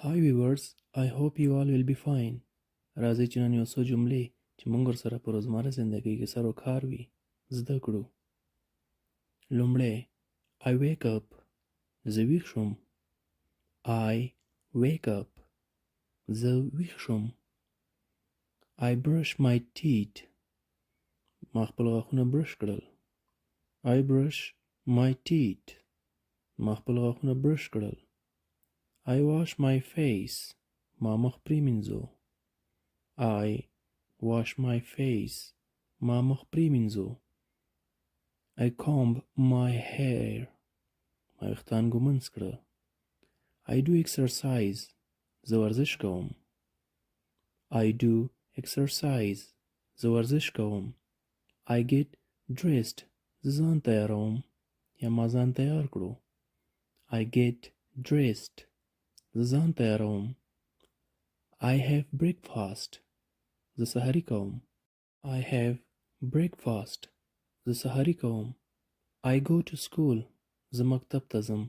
Hi viewers, I hope you all will be fine. راځئ چې نن یو څو جملې چې موږ ورسره په روزمره زندګۍ کې سر و کار وي زده کړو. لومړی I wake up. زه ویښ شوم. I wake up. زه ویښ شوم. I brush my teeth. ما خپل غاښونه برش کړل. I brush my teeth. ما خپل غاښونه برش کړل. I wash my face. ما مخ پریمینځو. I wash my face. ما مخ پریمینځو. I comb my hair. ما ویښتان ږمنځ کړه. I do exercise. زه ورزش کوم. I do exercise. زه ورزش کوم. I get dressed. زه ځان تیاروم یا ما ځان تیار کړو. I get dressed. زه ځان تیاروم. I have breakfast. زه سحری کوم. I have breakfast. زه سحری کوم. I go to school. زه مکتب ته ځم.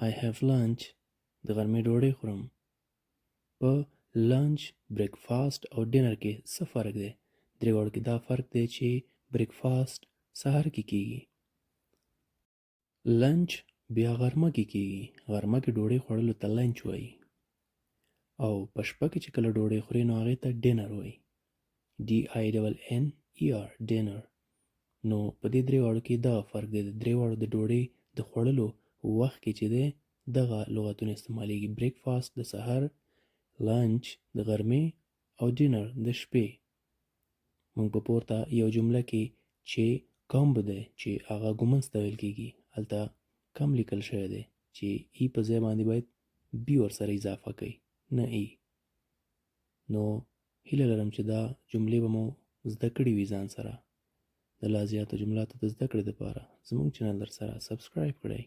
I have lunch. د غرمې ډوډۍ خورم. په لنچ، بریکفاست او ډینر کې څه فرق دی؟ درې واړو کې دا فرق دی چې بریکفاست سحر کې کیږي. لنچ بیا غرمه کې کیږي. غرمه کې ډوډۍ خوړلو ته لنچ وایي. او په شپه کې چې کله ډوډۍ خوري نو هغې ته ډینر وایي. DINNER ډینر. نو په دې درې واړو کې دغه فرق دی. د درې واړو د ډوډۍ د خوړلو وخت کې چې دی دغه لغتونه استعمالیږي. بریکفاست د سحر، لنچ د غرمې او ډینر د شپې. موږ په پورته یو جمله کې چې کمب دی چې هغه ږمنځ ته ویل کېږي هلته کم لیکل شوی دی چې ای په ځای باندې باید بي ورسره اضافه کوي نه ای. نو هیله لرم چې دا جملې به مو زده کړي وي ځان سره. د لا زیاتو جملاتو د زده کړې دپاره زموږ چینل در سره سبسکرایب کړئ.